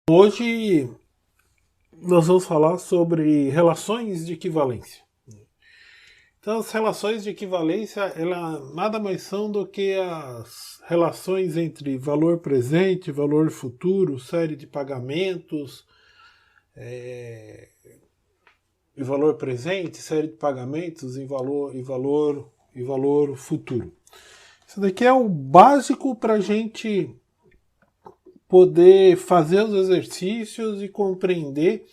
Hoje nós vamos falar sobre relações de equivalência. Então, as relações de equivalência, ela nada mais são do que as relações entre valor presente, valor futuro, série de pagamentos, e valor presente, série de pagamentos e valor futuro. Isso daqui é o básico para a gente poder fazer os exercícios e compreender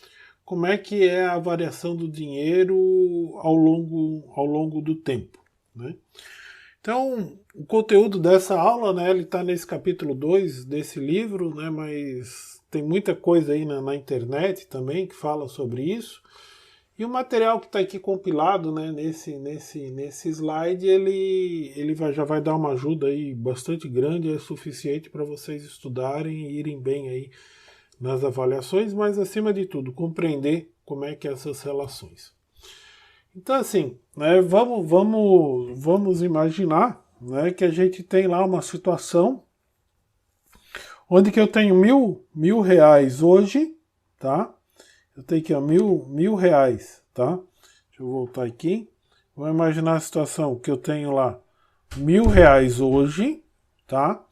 como é que é a variação do dinheiro ao longo do tempo, né? Então, o conteúdo dessa aula, né, ele está nesse capítulo 2 desse livro, né, mas tem muita coisa aí na internet também que fala sobre isso. E o material que está aqui compilado, né, nesse slide, já vai dar uma ajuda aí bastante grande, é suficiente para vocês estudarem e irem bem aí nas avaliações, mas acima de tudo, compreender como é que é essas relações. Então assim, né, vamos imaginar, né, que a gente tem lá uma situação onde que eu tenho mil reais hoje, tá? Eu tenho aqui, ó, mil reais, tá? Deixa eu voltar aqui. Vamos imaginar a situação que eu tenho lá R$ 1.000 hoje, tá?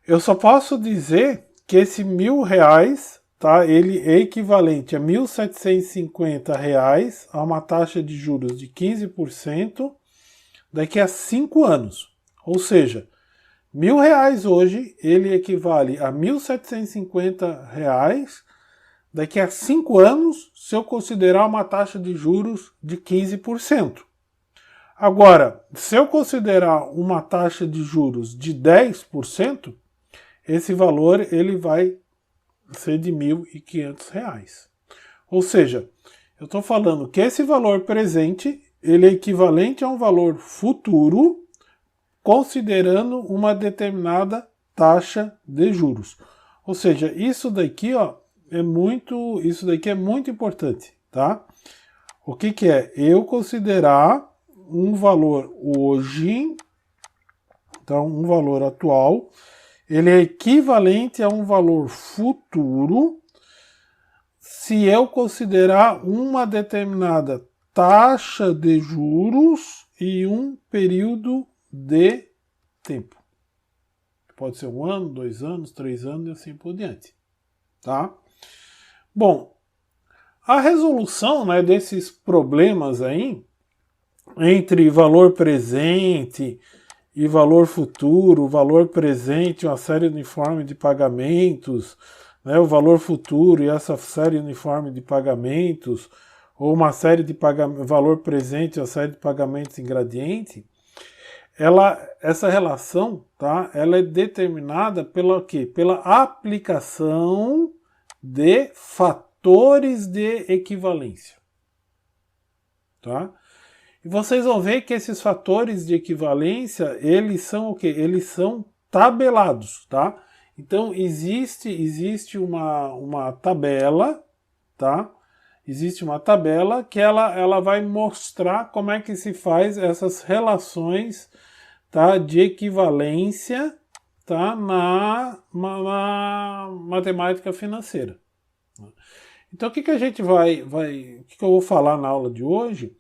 Eu só posso dizer que esse R$ 1.000, tá? Ele é equivalente a R$ 1.750 a uma taxa de juros de 15% daqui a 5 anos. Ou seja, R$ 1.000 hoje, ele equivale a R$ 1.750 daqui a 5 anos, se eu considerar uma taxa de juros de 15%. Agora, se eu considerar uma taxa de juros de 10%, esse valor ele vai ser de R$ 1.500. Ou seja, eu estou falando que esse valor presente ele é equivalente a um valor futuro, considerando uma determinada taxa de juros. Ou seja, isso daqui, ó, isso daqui é muito importante, tá? O que que é? Eu considerar um valor hoje, então um valor atual, ele é equivalente a um valor futuro se eu considerar uma determinada taxa de juros e um período de tempo. Pode ser 1 ano, 2 anos, 3 anos e assim por diante, tá? Bom, a resolução, né, desses problemas aí, entre valor presente e valor futuro, valor presente, uma série uniforme de pagamentos, né, o valor futuro e essa série uniforme de pagamentos, ou uma série de valor presente e uma série de pagamentos em gradiente, essa relação, tá, ela é determinada pela quê? Pela aplicação de fatores de equivalência, tá? E vocês vão ver que esses fatores de equivalência, eles são o quê? Eles são tabelados, tá? Então existe uma tabela, tá? Existe uma tabela que ela vai mostrar como é que se faz essas relações, tá, de equivalência, tá, na matemática financeira. Então o que a gente o que eu vou falar na aula de hoje?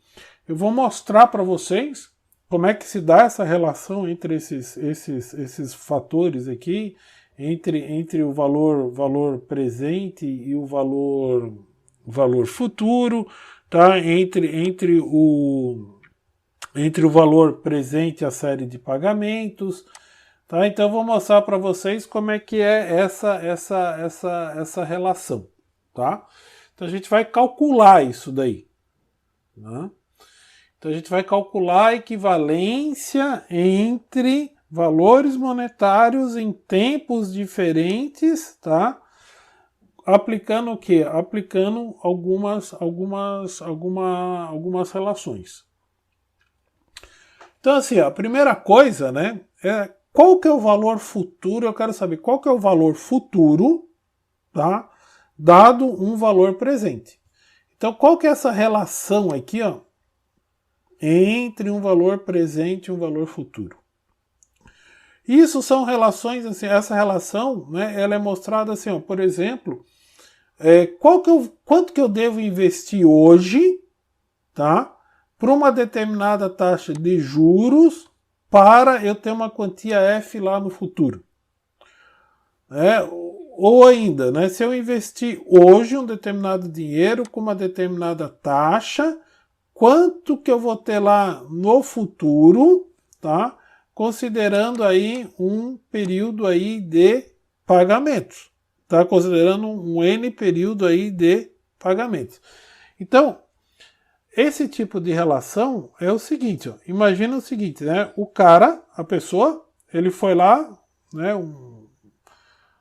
Eu vou mostrar para vocês como é que se dá essa relação entre esses fatores aqui, entre o valor presente e o valor futuro, tá? Entre o valor presente e a série de pagamentos, tá? Então eu vou mostrar para vocês como é que é essa relação, tá? Então a gente vai calcular isso daí, né? Então a gente vai calcular a equivalência entre valores monetários em tempos diferentes, tá? Aplicando o quê? Aplicando algumas relações. Então assim, a primeira coisa, né, é qual que é o valor futuro, eu quero saber qual que é o valor futuro, tá? Dado um valor presente. Então qual que é essa relação aqui, ó, entre um valor presente e um valor futuro? Isso são relações, assim, essa relação, né, ela é mostrada assim, ó, por exemplo, quanto que eu devo investir hoje, tá, para uma determinada taxa de juros para eu ter uma quantia F lá no futuro. Ou ainda, né, se eu investir hoje um determinado dinheiro com uma determinada taxa, quanto que eu vou ter lá no futuro, tá? Considerando aí um período aí de pagamentos, tá? Considerando um N período aí de pagamentos. Então, esse tipo de relação é o seguinte, ó, imagina o seguinte, né? O cara, a pessoa, ele foi lá, né?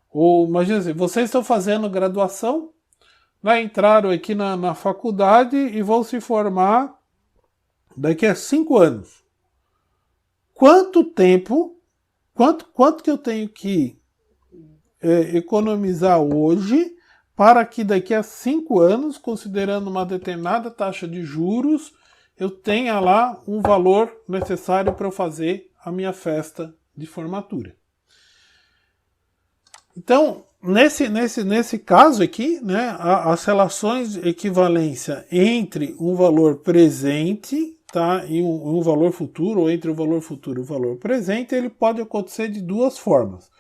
Ou imagina assim, vocês estão fazendo graduação, né, entraram aqui na faculdade e vão se formar daqui a 5 anos. Quanto tempo, quanto que eu tenho que economizar hoje para que daqui a 5 anos, considerando uma determinada taxa de juros, eu tenha lá um valor necessário para eu fazer a minha festa de formatura. Então, nesse caso aqui, né, as relações de equivalência entre um valor presente, tá, e um valor futuro, ou entre o valor futuro e o valor presente, ele pode acontecer de duas formas.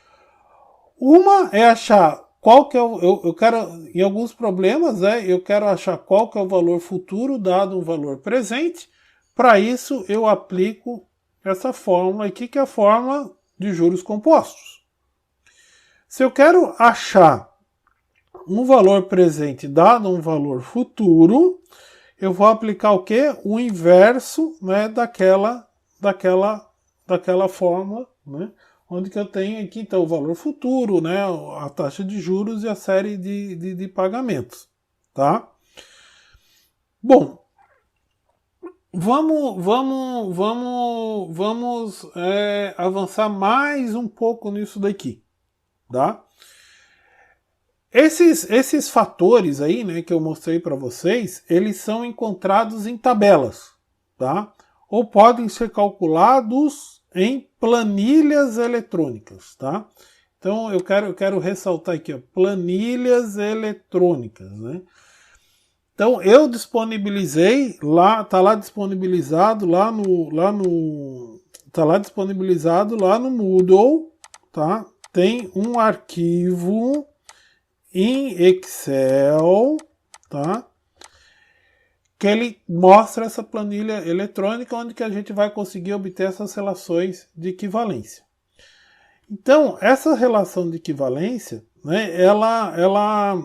Uma é achar qual que é eu quero, em alguns problemas, né, eu quero achar qual que é o valor futuro dado um valor presente. Para isso, eu aplico essa fórmula aqui, que é a fórmula de juros compostos. Se eu quero achar um valor presente dado um valor futuro, eu vou aplicar o quê? O inverso, né, daquela fórmula, né, onde que eu tenho aqui então o valor futuro, né, a taxa de juros e a série de pagamentos, tá? Bom, vamos avançar mais um pouco nisso daqui. Tá? Esses fatores aí, né, que eu mostrei para vocês, eles são encontrados em tabelas, tá? Ou podem ser calculados em planilhas eletrônicas, tá? Então eu quero ressaltar aqui, ó, planilhas eletrônicas, né? Então eu disponibilizei lá, tá lá disponibilizado lá no Moodle, tá? Tem um arquivo em Excel, tá? Que ele mostra essa planilha eletrônica onde que a gente vai conseguir obter essas relações de equivalência. Então, essa relação de equivalência, né, ela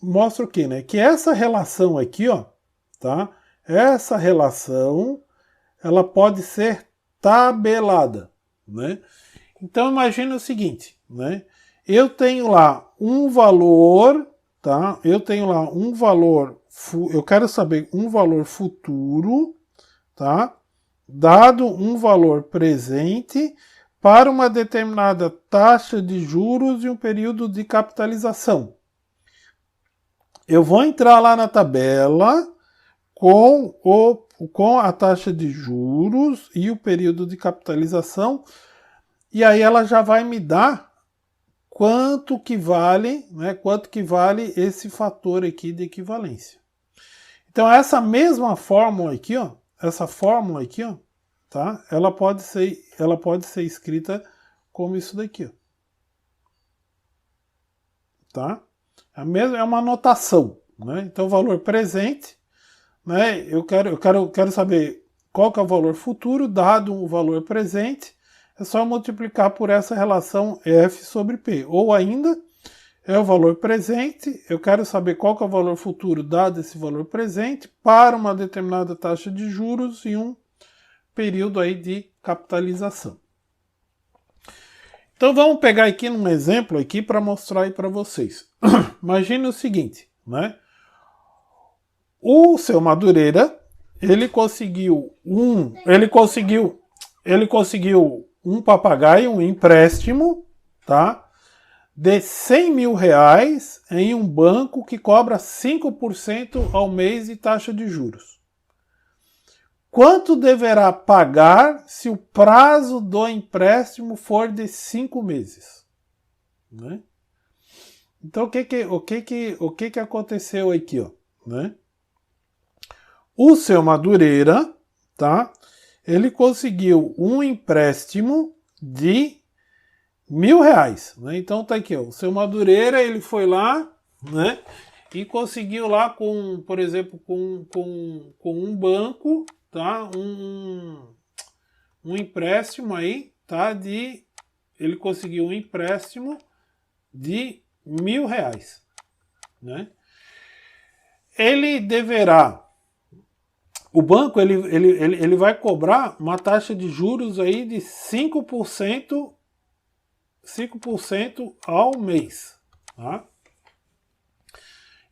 mostra o quê, né? Que essa relação aqui, ó, tá? Essa relação, ela pode ser tabelada, né? Então imagine o seguinte, né? Eu tenho lá um valor, tá? Eu tenho lá um valor, eu quero saber um valor futuro, tá? Dado um valor presente para uma determinada taxa de juros e um período de capitalização. Eu vou entrar lá na tabela com a taxa de juros e o período de capitalização. E aí ela já vai me dar quanto que vale, né, quanto que vale esse fator aqui de equivalência. Então essa mesma fórmula aqui, ó, tá? Ela pode ser escrita como isso daqui, ó. Tá? É uma notação, né? Então o valor presente, né, eu quero saber qual que é o valor futuro dado o valor presente. É só multiplicar por essa relação F sobre P. Ou ainda, é o valor presente, eu quero saber qual que é o valor futuro dado esse valor presente para uma determinada taxa de juros e um período aí de capitalização. Então vamos pegar aqui um exemplo aqui para mostrar aí para vocês. Imagine o seguinte, né? O seu Madureira, ele conseguiu um papagaio, um empréstimo, tá? De 100 mil reais em um banco que cobra 5% ao mês de taxa de juros. quanto deverá pagar se o prazo do empréstimo for de 5 meses? Né? Então, o que aconteceu aqui? Ó, né? O seu Madureira, tá? Ele conseguiu um empréstimo de R$1.000. Né? Então, tá aqui, ó, o seu Madureira, ele foi lá, né? E conseguiu lá, por exemplo, com um banco, tá? Um empréstimo aí, tá? Ele conseguiu um empréstimo de R$1.000, né? Ele deverá, o banco ele vai cobrar uma taxa de juros aí de 5% ao mês, tá?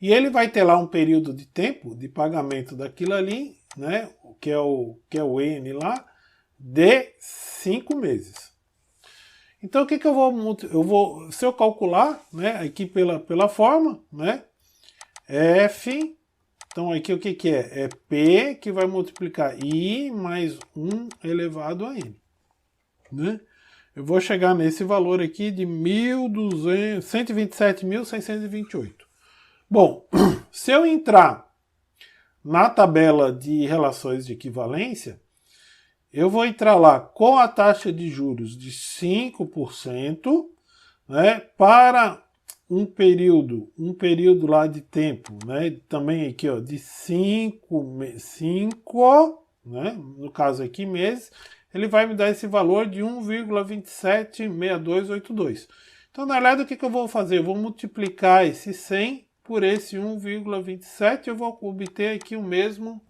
E ele vai ter lá um período de tempo de pagamento daquilo ali, né? Que é o N lá, de 5 meses. Então, o que eu vou, se eu calcular, né, aqui pela forma, né, F, então aqui o que é? É P que vai multiplicar I mais 1 elevado a N, né? Eu vou chegar nesse valor aqui de 127.628. Bom, se eu entrar na tabela de relações de equivalência, eu vou entrar lá com a taxa de juros de 5%, né, para um período lá de tempo, né, também aqui, ó, de 5, né, no caso aqui meses, ele vai me dar esse valor de 1,276282. Então, na verdade, o que eu vou fazer? Eu vou multiplicar esse 100 por esse 1,27, eu vou obter aqui o mesmo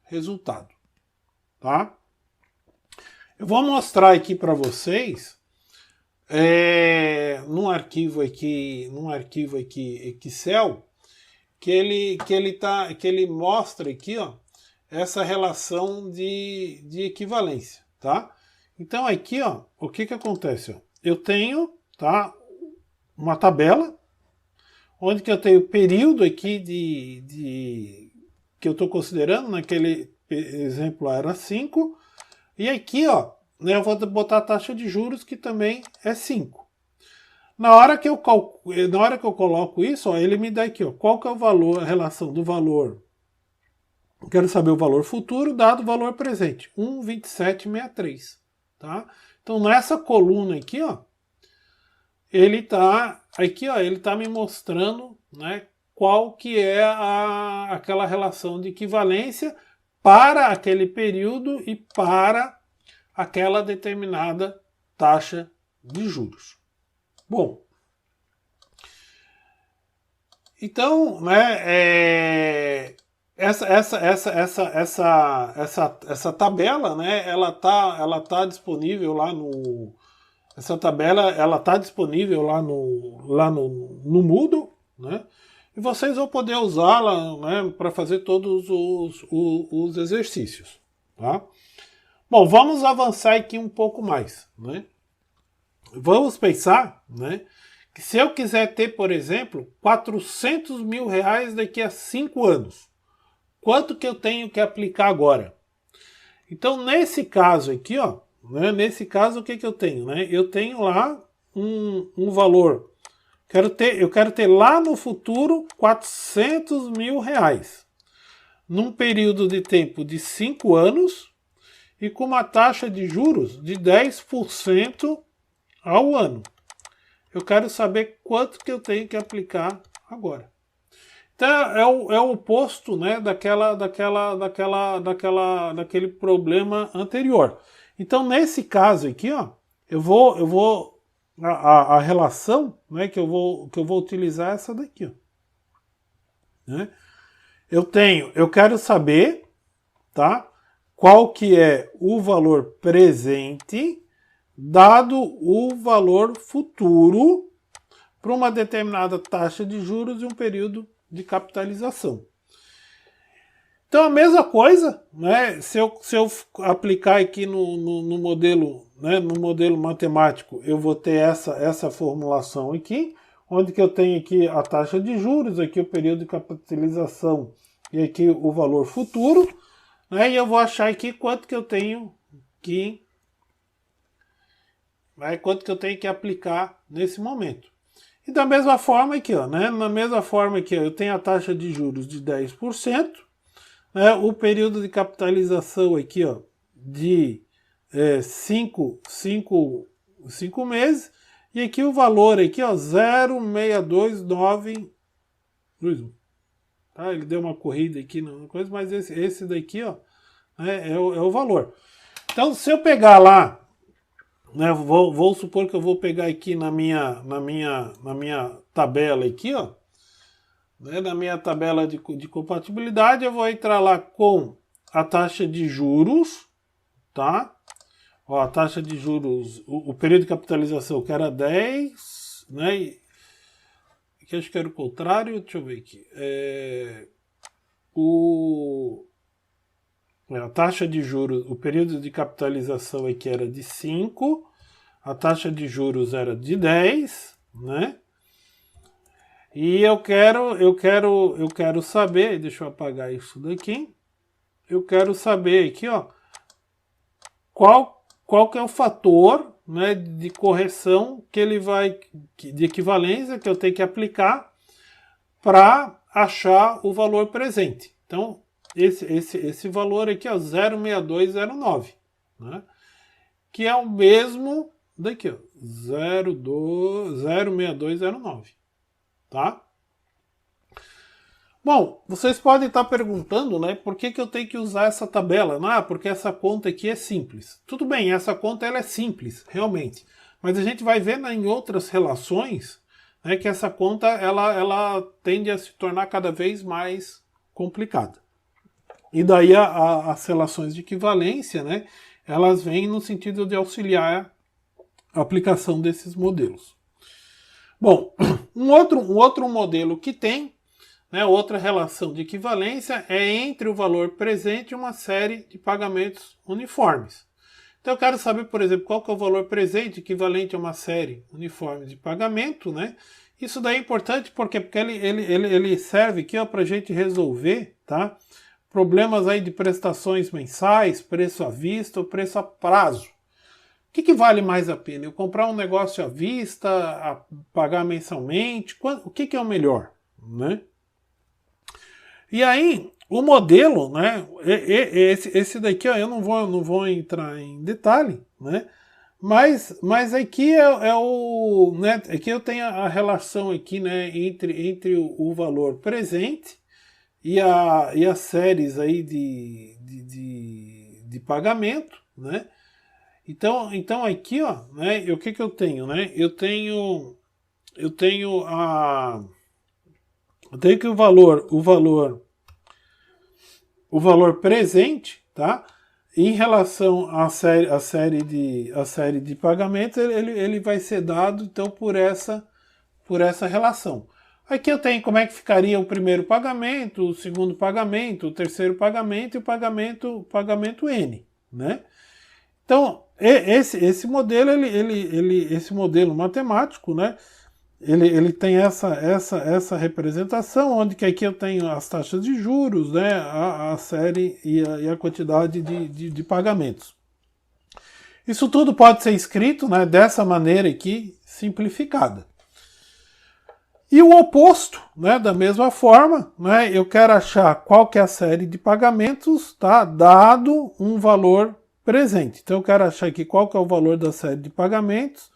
resultado. Tá? Eu vou mostrar aqui para vocês num arquivo aqui Excel que ele mostra aqui, ó, essa relação de equivalência, tá? Então aqui, ó, o que acontece? Ó? Eu tenho, tá, uma tabela onde que eu tenho o período aqui que eu estou considerando, naquele exemplo era 5, e aqui, ó, né, eu vou botar a taxa de juros que também é 5. Na hora que eu coloco isso, ó, ele me dá aqui, ó, qual que é o valor, a relação do valor. Eu quero saber o valor futuro dado o valor presente, 1,2763, tá? Então nessa coluna aqui, ó, ele tá me mostrando, né, qual que é aquela relação de equivalência para aquele período e para aquela determinada taxa de juros. Bom, então, né, essa tabela, né, ela tá disponível lá no no Moodle, né? E vocês vão poder usá-la, né, para fazer todos os exercícios, tá? Bom, vamos avançar aqui um pouco mais, né? Vamos pensar, né, que se eu quiser ter, por exemplo, R$400 mil daqui a 5 anos, quanto que eu tenho que aplicar agora? Então, nesse caso aqui, ó, né, nesse caso, o que eu tenho? Né? Eu tenho lá um valor. Eu quero ter lá no futuro R$400 mil, num período de tempo de 5 anos e com uma taxa de juros de 10% ao ano. Eu quero saber quanto que eu tenho que aplicar agora. Então é o oposto, né, daquele problema anterior. Então nesse caso aqui, ó, a relação, né, que eu vou utilizar é essa daqui, ó, né? Eu quero saber, tá, qual que é o valor presente dado o valor futuro para uma determinada taxa de juros e um período de capitalização. Então a mesma coisa, né, se eu aplicar aqui no modelo, né, no modelo matemático, eu vou ter essa formulação aqui, onde que eu tenho aqui a taxa de juros, aqui o período de capitalização e aqui o valor futuro, né? E eu vou achar aqui quanto que eu tenho que, quanto que eu tenho que aplicar nesse momento. E da mesma forma aqui, ó, né? Na mesma forma aqui, ó, eu tenho a taxa de juros de 10%, né? O período de capitalização aqui, ó, de 5 meses, e aqui o valor aqui, ó, 0,62921. Tá? Ele deu uma corrida aqui na coisa, mas esse daqui, ó, é o valor. Então, se eu pegar lá, né, vou supor que eu vou pegar aqui na minha tabela aqui, ó, né, na minha tabela de compatibilidade, eu vou entrar lá com a taxa de juros, tá? Ó, a taxa de juros, o período de capitalização que era 10, né? Aqui acho que era o contrário, deixa eu ver aqui. A taxa de juros, o período de capitalização aqui era de 5, a taxa de juros era de 10, né? E eu quero saber, deixa eu apagar isso daqui. Eu quero saber aqui, ó, qual que é o fator, né, de correção que ele vai, de equivalência que eu tenho que aplicar para achar o valor presente. Então, esse valor aqui, ó, 0,6209, né, que é o mesmo daqui, ó, 0,6209, tá? Bom, vocês podem estar perguntando, né, por que eu tenho que usar essa tabela? Ah, porque essa conta aqui é simples. Tudo bem, essa conta ela é simples, realmente. Mas a gente vai ver em outras relações, né, que essa conta ela tende a se tornar cada vez mais complicada. E daí as relações de equivalência, né, elas vêm no sentido de auxiliar a aplicação desses modelos. Bom, um outro modelo que tem, né, outra relação de equivalência é entre o valor presente e uma série de pagamentos uniformes. Então eu quero saber, por exemplo, qual que é o valor presente equivalente a uma série uniforme de pagamento, né? Isso daí é importante porque ele serve aqui para a gente resolver, tá, problemas aí de prestações mensais, preço à vista ou preço a prazo. O que vale mais a pena? Eu comprar um negócio à vista, pagar mensalmente? O que é o melhor, né? E aí, o modelo, né, esse daqui, ó, eu não vou entrar em detalhe, né, mas aqui né, aqui eu tenho a relação aqui, né, entre o valor presente e as séries aí de pagamento, né. Então aqui, ó, né, o que eu tenho, né, eu tenho que o valor presente, tá? Em relação à série de pagamentos, ele vai ser dado então por essa relação. Aqui eu tenho como é que ficaria o primeiro pagamento, o segundo pagamento, o terceiro pagamento e o pagamento N, né? Então esse modelo esse modelo matemático, né? Ele tem essa representação, onde que aqui eu tenho as taxas de juros, né, a série e a quantidade de pagamentos. Isso tudo pode ser escrito, né, dessa maneira aqui, simplificada. E o oposto, né, da mesma forma, né, eu quero achar qual que é a série de pagamentos, tá, dado um valor presente. Então eu quero achar aqui qual que é o valor da série de pagamentos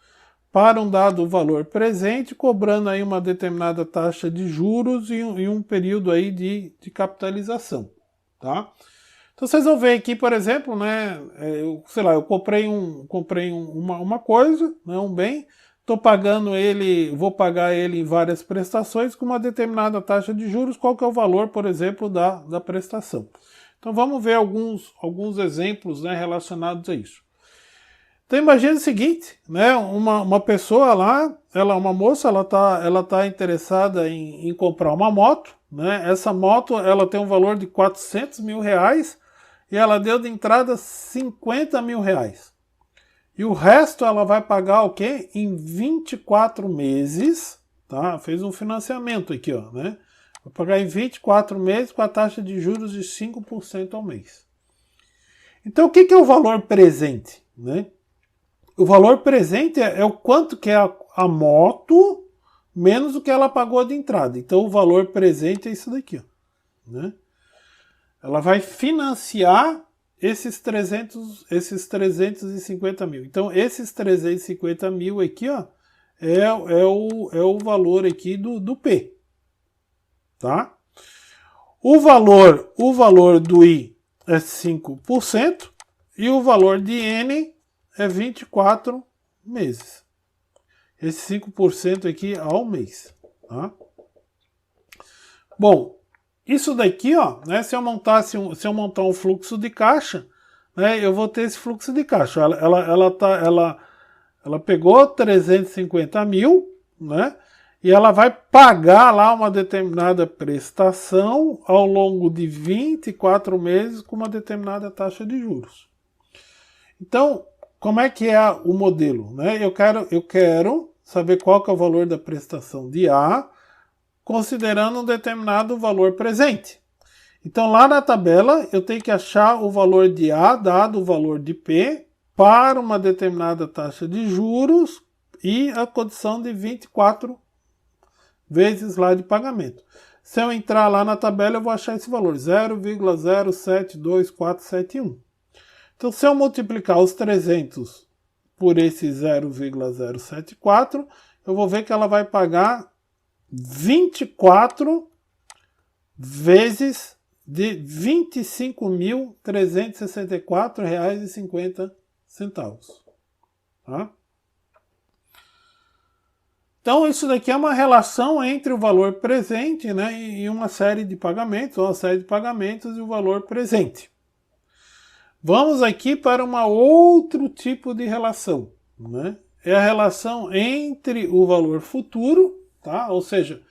para um dado valor presente, cobrando aí uma determinada taxa de juros e um período aí de capitalização, tá? Então vocês vão ver aqui, por exemplo, né, eu comprei uma coisa, né, um bem, estou pagando ele, vou pagar ele em várias prestações com uma determinada taxa de juros, qual que é o valor, por exemplo, da prestação. Então vamos ver alguns exemplos, né, relacionados a isso. Então imagine o seguinte, né, uma pessoa lá, uma moça, ela tá interessada em comprar uma moto, né, essa moto ela tem um valor de 400 mil reais e ela deu de entrada 50 mil reais. E o resto ela vai pagar o quê? Em 24 meses, tá? Fez um financiamento aqui, ó, né? Vai pagar em 24 meses com a taxa de juros de 5% ao mês. Então, o que é o valor presente? Né? O valor presente é o quanto que é a moto menos o que ela pagou de entrada. Então, o valor presente é isso daqui. Ó, né? Ela vai financiar esses 350 mil. Então, esses 350 mil aqui, ó, é o valor aqui do P. Tá? O valor do I é 5% e o valor de N é 24 meses. Esse 5% aqui ao mês. Tá? Bom, isso daqui, ó, né, se eu montar um fluxo de caixa, né, eu vou ter esse fluxo de caixa. Ela pegou 350 mil, né, e ela vai pagar lá uma determinada prestação ao longo de 24 meses com uma determinada taxa de juros. Então, como é que é o modelo? Né? Eu quero saber qual que é o valor da prestação de A, considerando um determinado valor presente. Então, lá na tabela, eu tenho que achar o valor de A dado o valor de P para uma determinada taxa de juros e a condição de 24 vezes lá de pagamento. Se eu entrar lá na tabela, eu vou achar esse valor, 0,072471. Então, se eu multiplicar os 300 por esse 0,074, eu vou ver que ela vai pagar 24 vezes de R$ 25.364,50. Tá? Então, isso daqui é uma relação entre o valor presente, né, e uma série de pagamentos, ou uma série de pagamentos e o valor presente. Vamos aqui para um outro tipo de relação. Né? É a relação entre o valor futuro, tá? Ou seja,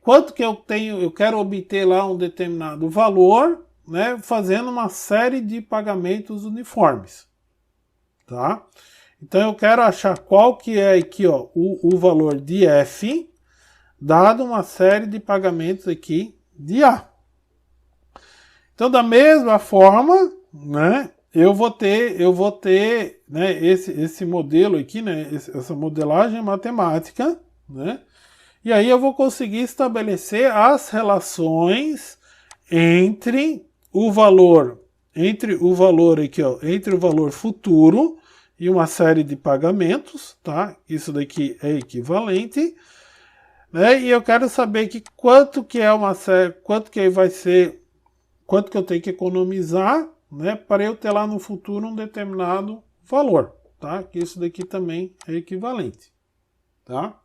quanto que eu tenho, eu quero obter lá um determinado valor, né, fazendo uma série de pagamentos uniformes. Tá? Então eu quero achar qual que é aqui, ó, o valor de F, dado uma série de pagamentos aqui de A. Então, da mesma forma, né, eu vou ter né, esse modelo aqui, né, essa modelagem matemática, né, e aí eu vou conseguir estabelecer as relações entre o valor aqui, ó, entre o valor futuro e uma série de pagamentos, tá? Isso daqui é equivalente, né? E eu quero saber que quanto que é uma série, quanto que vai ser, quanto que eu tenho que economizar, né, para eu ter lá no futuro um determinado valor, tá? Que isso daqui também é equivalente, tá?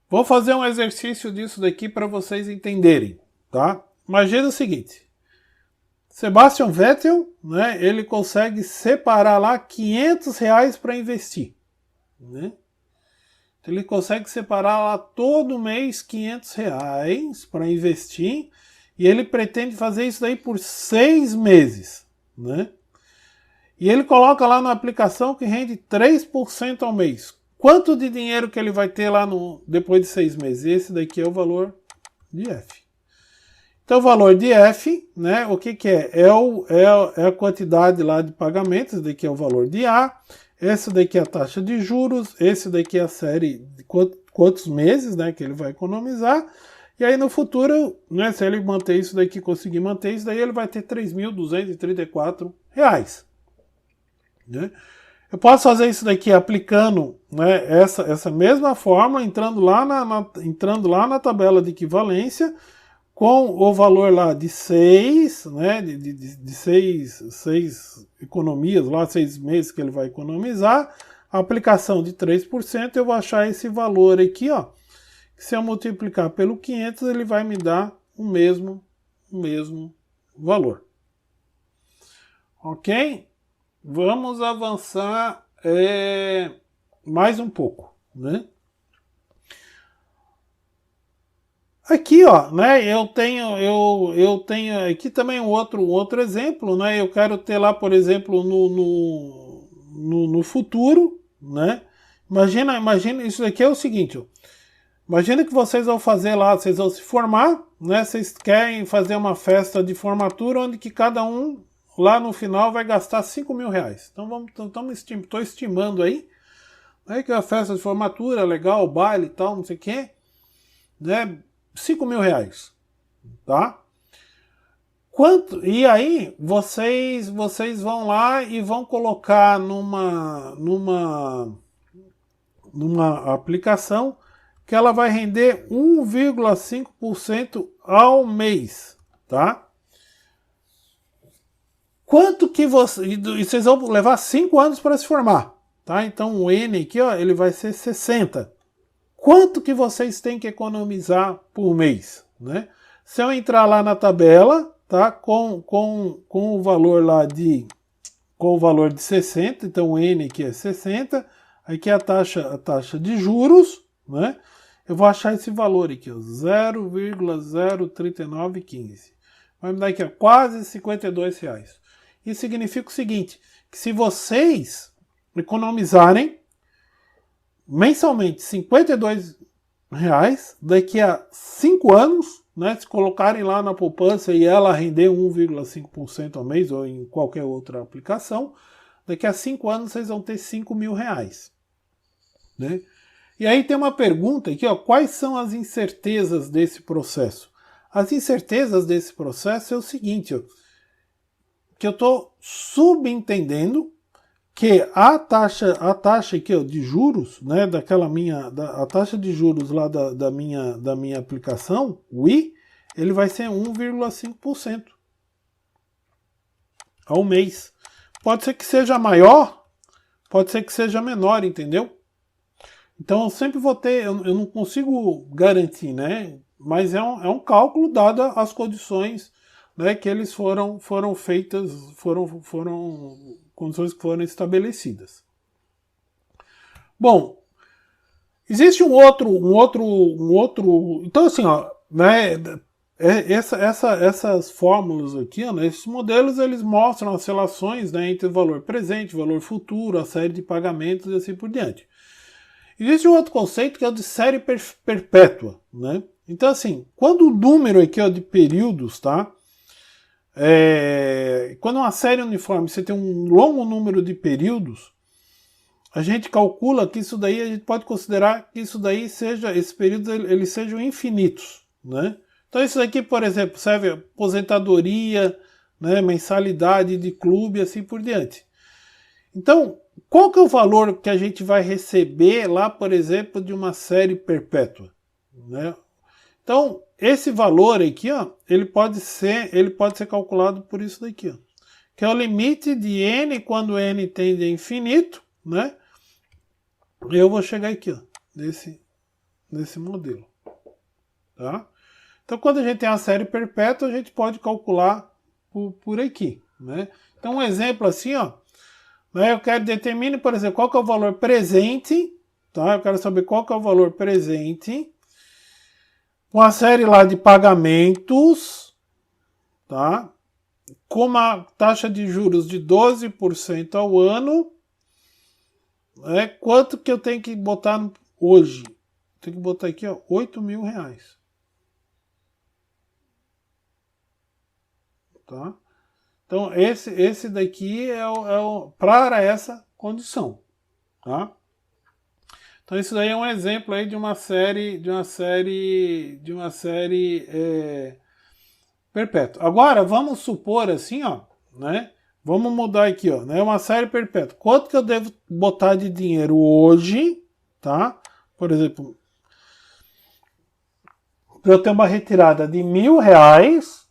Vou fazer um exercício disso daqui para vocês entenderem, tá? Imagina o seguinte, Sebastian Vettel, né, ele consegue separar lá R$500 para investir, né? Ele consegue separar lá todo mês R$500 para investir e ele pretende fazer isso daí por 6 meses, né? E ele coloca lá na aplicação que rende 3% ao mês. Quanto de dinheiro que ele vai ter lá depois de 6 meses? Esse daqui é o valor de F. Então, o valor de F, né, o que é? É a quantidade lá de pagamentos, esse daqui é o valor de A, esse daqui é a taxa de juros, esse daqui é a série de quantos meses, né, que ele vai economizar, e aí no futuro, né, se ele manter isso daqui, conseguir manter isso daí, ele vai ter R$ 3.234. Né? Eu posso fazer isso daqui aplicando, né, essa mesma forma, entrando lá na tabela de equivalência, com o valor lá de 6, né, de 6 economias, lá 6 meses que ele vai economizar, a aplicação de 3%, eu vou achar esse valor aqui, ó, que se eu multiplicar pelo 500, ele vai me dar o mesmo valor. Ok? Vamos avançar mais um pouco, né? Aqui, ó, né, eu tenho aqui também um outro exemplo, né, eu quero ter lá, por exemplo, no futuro, né, imagina, isso aqui é o seguinte, ó, Imagina que vocês vão fazer lá, vocês vão se formar, né? Vocês querem fazer uma festa de formatura onde que cada um lá no final vai gastar 5 mil reais. Então estou estimando aí, né, que a festa de formatura, legal, baile e tal, não sei o quê, né? 5 mil reais, tá? E aí vocês vão lá e vão colocar numa aplicação que ela vai render 1,5% ao mês, tá? Quanto que e vocês vão levar 5 anos para se formar, tá? Então o N aqui, ó, ele vai ser 60. Quanto que vocês têm que economizar por mês, né? Se eu entrar lá na tabela, tá? Com o valor lá com o valor de 60, então o N aqui é 60, aqui é a taxa de juros, né? Eu vou achar esse valor aqui, 0,03915. Vai me dar aqui, ó, quase R$52. Isso significa o seguinte, que se vocês economizarem mensalmente R$52, daqui a 5 anos, né, se colocarem lá na poupança e ela render 1,5% ao mês ou em qualquer outra aplicação, daqui a 5 anos vocês vão ter 5 mil reais. Né? E aí tem uma pergunta aqui, ó, quais são as incertezas desse processo? As incertezas desse processo é o seguinte, ó, que eu estou subentendendo que a taxa aqui, ó, de juros, né, a taxa de juros lá da minha aplicação, o I, ele vai ser 1,5% ao mês. Pode ser que seja maior, pode ser que seja menor, entendeu? Então eu sempre vou ter, eu não consigo garantir, né? Mas é um cálculo dado as condições, né, que eles foram feitas, foram condições que foram estabelecidas. Bom, existe um outro, então assim, ó, né, essas fórmulas aqui, ó, né, esses modelos, eles mostram as relações, né, entre o valor presente, o valor futuro, a série de pagamentos e assim por diante. Existe um outro conceito que é o de série perpétua, né? Então assim, quando o número aqui, ó, de períodos, tá? Quando uma série uniforme você tem um longo número de períodos, a gente calcula que isso daí, a gente pode considerar que isso daí esses períodos eles sejam infinitos, né? Então isso daqui, por exemplo, serve aposentadoria, né, mensalidade de clube e assim por diante. Então, qual que é o valor que a gente vai receber lá, por exemplo, de uma série perpétua, né? Então, esse valor aqui, ó, ele pode ser calculado por isso daqui, ó, que é o limite de n quando n tende a infinito, né? Eu vou chegar aqui, ó, nesse modelo, tá? Então, quando a gente tem a série perpétua, a gente pode calcular por aqui, né? Então, um exemplo assim, ó, né, eu quero determinar, por exemplo, qual que é o valor presente, tá? Eu quero saber qual que é o valor presente uma série lá de pagamentos, tá? Com uma taxa de juros de 12% ao ano, né? Quanto que eu tenho que botar hoje? Tenho que botar aqui, ó, 8 mil reais. Tá? Então, esse daqui é para essa condição, tá? Então, isso daí é um exemplo aí de uma série perpétua. Agora, vamos supor assim, ó, né? Vamos mudar aqui, ó, né? Uma série perpétua. Quanto que eu devo botar de dinheiro hoje, tá? Por exemplo, para eu ter uma retirada de R$1.000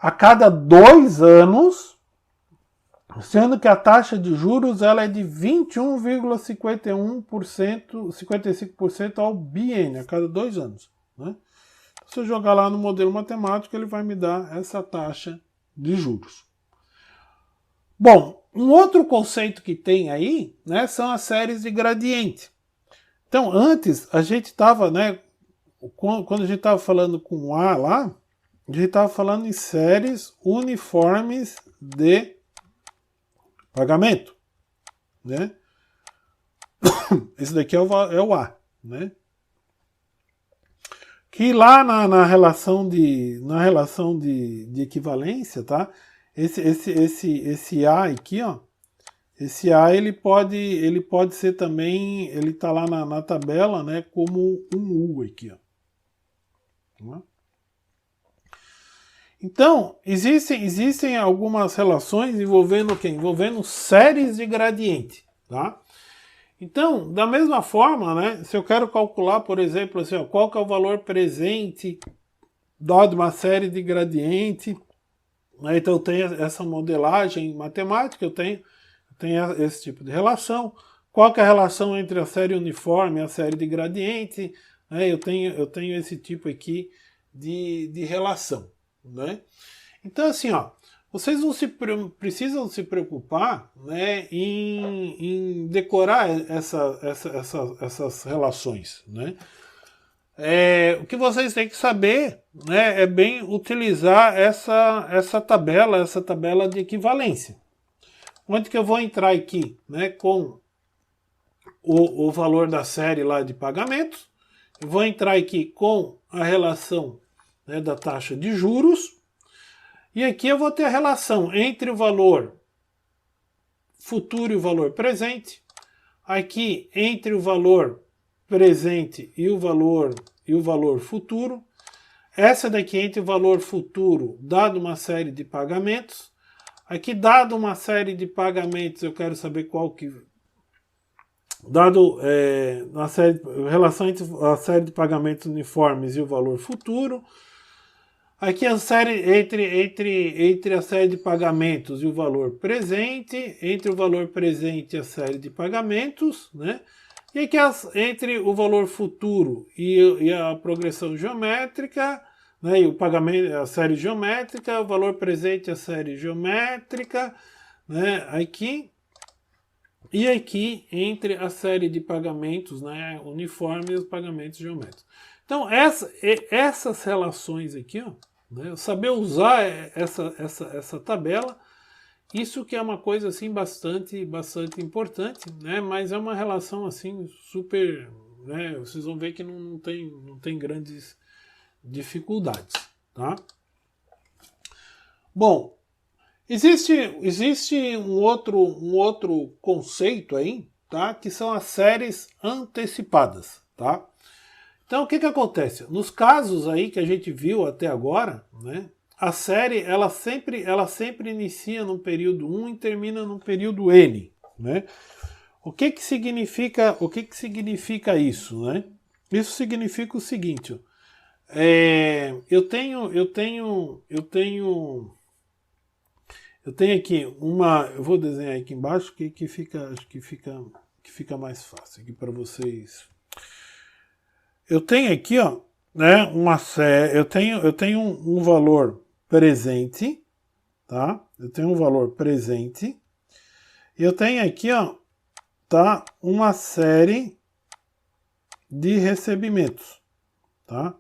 a cada 2 anos, sendo que a taxa de juros ela é de 21,51%, 55% ao biênio, a cada 2 anos. Né? Se eu jogar lá no modelo matemático, ele vai me dar essa taxa de juros. Bom, um outro conceito que tem aí, né, são as séries de gradiente. Então, antes, a gente estava, né, quando a gente estava falando com A lá, a gente estava falando em séries uniformes de pagamento, né? Esse daqui é o A, né? que lá na relação de equivalência, tá? Esse A aqui, ó, esse A ele pode ser também, ele tá lá na tabela, né, como um U aqui, ó. Então, existem algumas relações envolvendo o quê? Envolvendo séries de gradiente, tá? Então, da mesma forma, né, se eu quero calcular, por exemplo, assim, ó, qual que é o valor presente dado uma série de gradiente, né, então eu tenho essa modelagem matemática, eu tenho esse tipo de relação. Qual que é a relação entre a série uniforme e a série de gradiente? Né, eu tenho esse tipo aqui de relação. Né? Então, assim, ó, vocês não precisam se preocupar, né, em decorar essas relações. Né? O que vocês têm que saber, né, é bem utilizar essa tabela de equivalência. Onde que eu vou entrar aqui, né, com o valor da série lá de pagamentos, eu vou entrar aqui com a relação, né, da taxa de juros, e aqui eu vou ter a relação entre o valor futuro e o valor presente, aqui entre o valor presente e o valor futuro, essa daqui entre o valor futuro dado uma série de pagamentos, aqui dado uma série de pagamentos eu quero saber qual que dado a relação entre a série de pagamentos uniformes e o valor futuro. Aqui a série entre a série de pagamentos e o valor presente, entre o valor presente e a série de pagamentos, né? E aqui entre o valor futuro e a progressão geométrica, né? E o pagamento, a série geométrica, o valor presente e a série geométrica, né? Aqui. E aqui entre a série de pagamentos, né, uniforme e os pagamentos geométricos. Então, essas relações aqui, ó, né, saber usar essa tabela, isso que é uma coisa assim bastante importante, né, mas é uma relação assim super, né, vocês vão ver que não tem grandes dificuldades, tá? Bom, existe um outro conceito aí, tá? Que são as séries antecipadas, tá? Então, o que acontece? Nos casos aí que a gente viu até agora, né? A série, ela sempre inicia no período 1 e termina no período N, né? O que significa isso, né? Isso significa o seguinte, ó, eu tenho aqui eu vou desenhar aqui embaixo que fica mais fácil aqui para vocês. Eu tenho aqui, ó, né, uma série, eu tenho um valor presente, tá? Eu tenho um valor presente e eu tenho aqui, ó, tá, uma série de recebimentos, tá?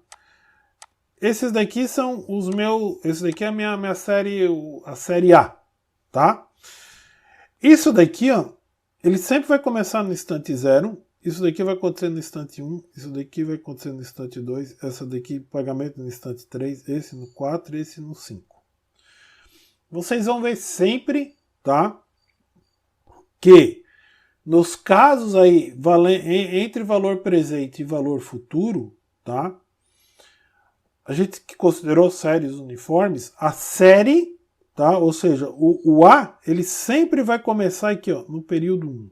Esses daqui são os meus, esse daqui é a minha série, a série A, tá? Isso daqui, ó, ele sempre vai começar no instante 0, isso daqui vai acontecer no instante 1, isso daqui vai acontecer no instante 2, essa daqui pagamento no instante 3, esse no 4, esse no 5. Vocês vão ver sempre, tá, que nos casos aí entre valor presente e valor futuro, tá, a gente que considerou séries uniformes, a série, tá? Ou seja, o A, ele sempre vai começar aqui, ó, no período 1.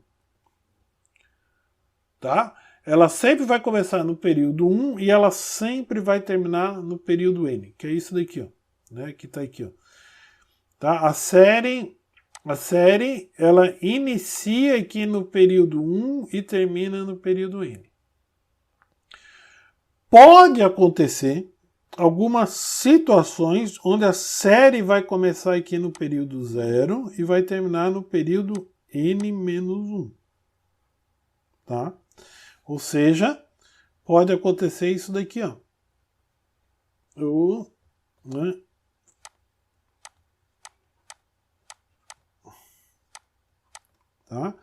Tá? Ela sempre vai começar no período 1 e ela sempre vai terminar no período N, que é isso daqui, ó, né? Que tá aqui, ó. Tá? A série, ela inicia aqui no período 1 e termina no período N. Pode acontecer algumas situações onde a série vai começar aqui no período 0 e vai terminar no período N-1. Tá? Ou seja, pode acontecer isso daqui, ó. Né? Tá?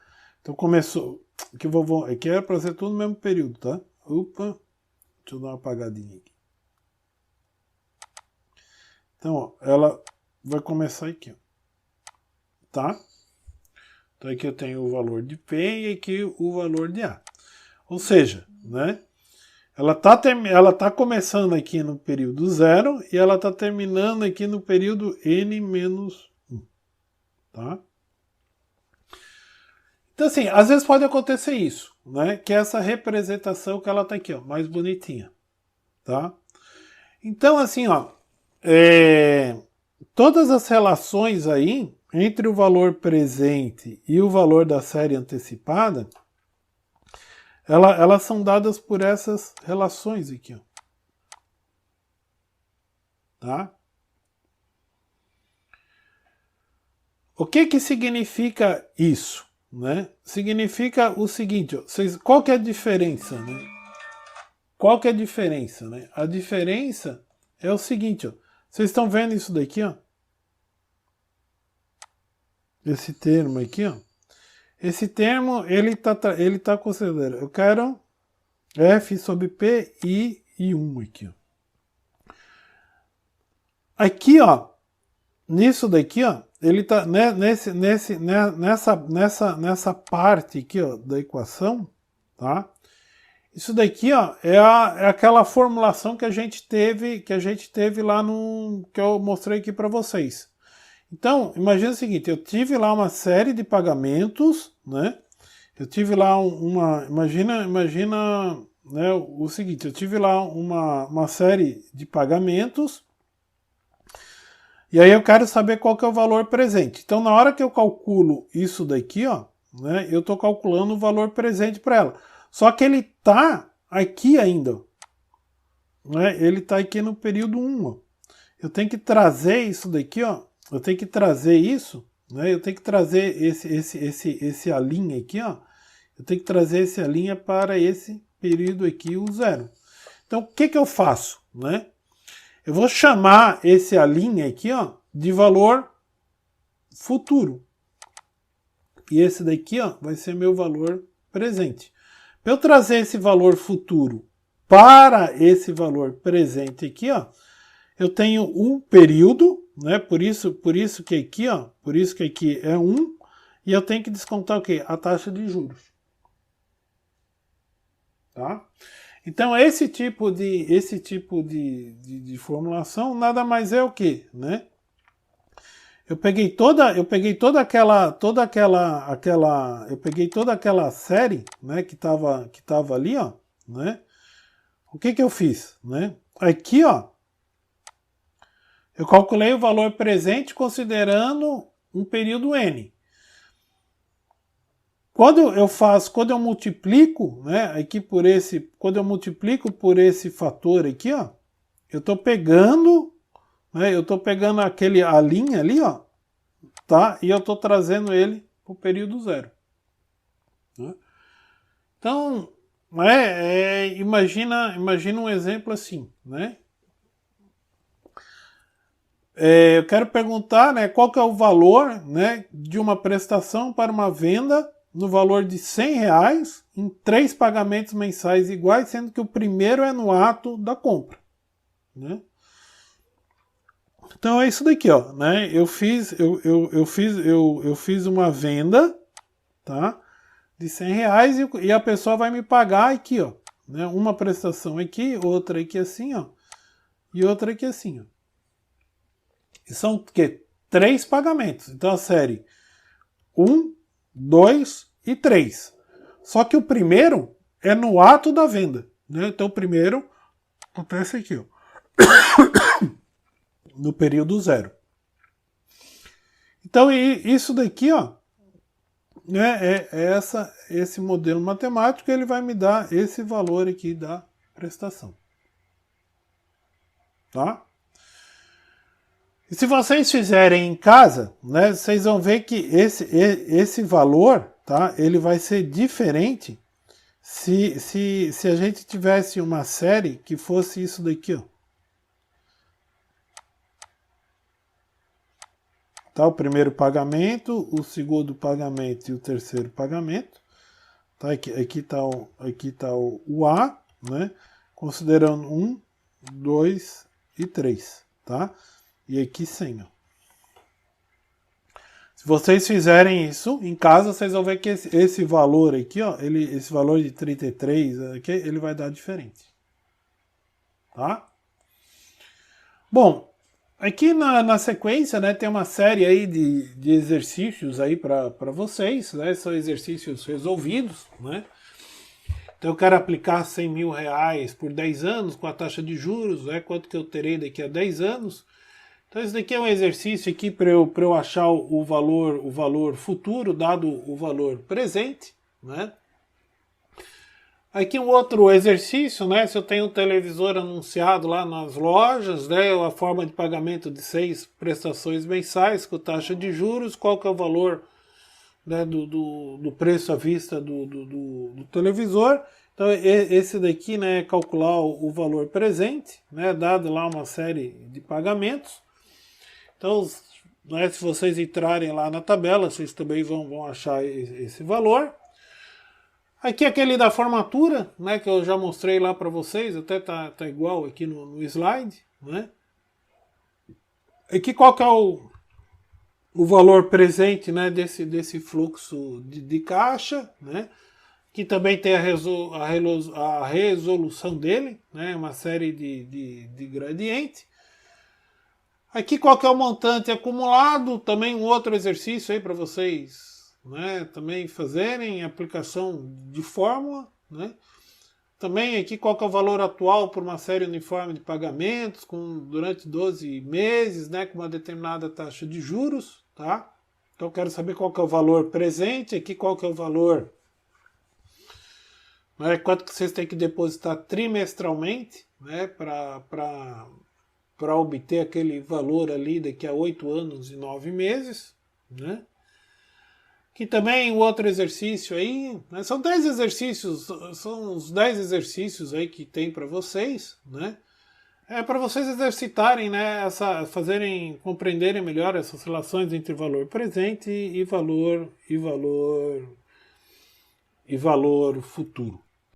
Então começou. Aqui era para ser tudo no mesmo período, tá? Opa, deixa eu dar uma apagadinha aqui. Então, ó, ela vai começar aqui, ó, tá? Então aqui eu tenho o valor de P e aqui o valor de A. Ou seja, né, ela tá começando aqui no período 0 e ela está terminando aqui no período N menos 1. Tá? Então assim, às vezes pode acontecer isso, né, que é essa representação que ela está aqui, ó, mais bonitinha. Tá? Então assim, ó, todas as relações aí entre o valor presente e o valor da série antecipada, elas são dadas por essas relações aqui. Ó. Tá? O que significa isso? Né? Significa o seguinte, ó, qual que é a diferença? Né? Qual que é a diferença? Né? A diferença é o seguinte, ó, vocês estão vendo isso daqui? Ó? Esse termo aqui, ó. Esse termo, ele tá considerando, eu quero F sobre P e 1 aqui, ó. Aqui, ó, nisso daqui, ó, ele tá nessa parte aqui, ó, da equação, tá? Isso daqui, ó, é aquela formulação que a gente teve lá que eu mostrei aqui para vocês. Então, imagina o seguinte, eu tive lá uma série de pagamentos, né? Eu tive lá imagina, né, o seguinte, eu tive lá uma série de pagamentos e aí eu quero saber qual que é o valor presente. Então, na hora que eu calculo isso daqui, ó, né, eu estou calculando o valor presente para ela. Só que ele está aqui ainda, né? Ele está aqui no período 1. Ó. Eu tenho que trazer isso daqui, ó. Eu tenho que trazer isso, né? Eu tenho que trazer esse a linha aqui, ó. Eu tenho que trazer esse a linha para esse período aqui, o 0. Então, o que eu faço, né? Eu vou chamar esse a linha aqui, ó, de valor futuro. E esse daqui, ó, vai ser meu valor presente. Para eu trazer esse valor futuro para esse valor presente aqui, ó, eu tenho um período, né? Por isso que aqui, ó, por isso que aqui é 1, e eu tenho que descontar o quê? A taxa de juros. Tá? Então esse tipo de formulação nada mais é o quê, né? Eu peguei toda aquela série, né, que tava ali, ó, né? O que eu fiz, né? Aqui, ó, eu calculei o valor presente considerando um período N. Quando eu multiplico, né, aqui quando eu multiplico por esse fator aqui, ó, eu estou pegando, né, a linha ali, ó, tá? E eu estou trazendo ele para o período 0. Né? Então, imagina um exemplo assim, né? Eu quero perguntar, né, qual que é o valor, né, de uma prestação para uma venda no valor de R$100 em 3 pagamentos mensais iguais, sendo que o primeiro é no ato da compra. Né? Então é isso daqui, ó, né? Eu fiz uma venda, tá? De R$100 e a pessoa vai me pagar aqui, ó, né? Uma prestação aqui, outra aqui assim, ó, e outra aqui assim, ó. E são o quê? 3 pagamentos. Então a série 1, 2 e 3. Só que o primeiro é no ato da venda. Né? Então o primeiro acontece aqui, ó. No período 0. Então isso daqui, ó, né, esse modelo matemático, ele vai me dar esse valor aqui da prestação. Tá? E se vocês fizerem em casa, né, vocês vão ver que esse valor, tá, ele vai ser diferente se a gente tivesse uma série que fosse isso daqui, ó. Tá, o primeiro pagamento, o segundo pagamento e o terceiro pagamento. Tá, aqui tá o A, né, considerando 1, 2 e 3, tá? E aqui 100, ó. Se vocês fizerem isso em casa, vocês vão ver que esse valor aqui, ó, esse valor de 33 aqui, ele vai dar diferente. Tá? Bom, aqui na sequência, né, tem uma série aí de exercícios aí para vocês, né? São exercícios resolvidos, né? Então eu quero aplicar 100 mil reais por 10 anos com a taxa de juros, né? Quanto que eu terei daqui a 10 anos. Então esse daqui é um exercício aqui para eu achar o valor futuro, dado o valor presente, né? Aqui um outro exercício, né? Se eu tenho um televisor anunciado lá nas lojas, né? A forma de pagamento de 6 prestações mensais com taxa de juros, qual que é o valor, né, do preço à vista do televisor. Então esse daqui, né, é calcular o valor presente, né, dado lá uma série de pagamentos. Então, né, se vocês entrarem lá na tabela, vocês também vão achar esse valor. Aqui aquele da formatura, né, que eu já mostrei lá para vocês, até tá igual aqui no slide, né? Aqui qual que é o valor presente, né, desse fluxo de caixa, né? Que também tem a resolução dele, né, uma série de gradiente. Aqui qual que é o montante acumulado, também um outro exercício aí para vocês, né, também fazerem aplicação de fórmula, né? Também aqui qual que é o valor atual por uma série uniforme de pagamentos durante 12 meses, né, com uma determinada taxa de juros, tá? Então eu quero saber qual que é o valor presente, aqui qual que é o valor, né, quanto que vocês têm que depositar trimestralmente, né, para obter aquele valor ali daqui a 8 anos e 9 meses, né? Que também o outro exercício aí, né? São 10 exercícios, são os 10 exercícios aí que tem para vocês, né? É para vocês exercitarem, né, compreenderem melhor essas relações entre valor presente e valor futuro.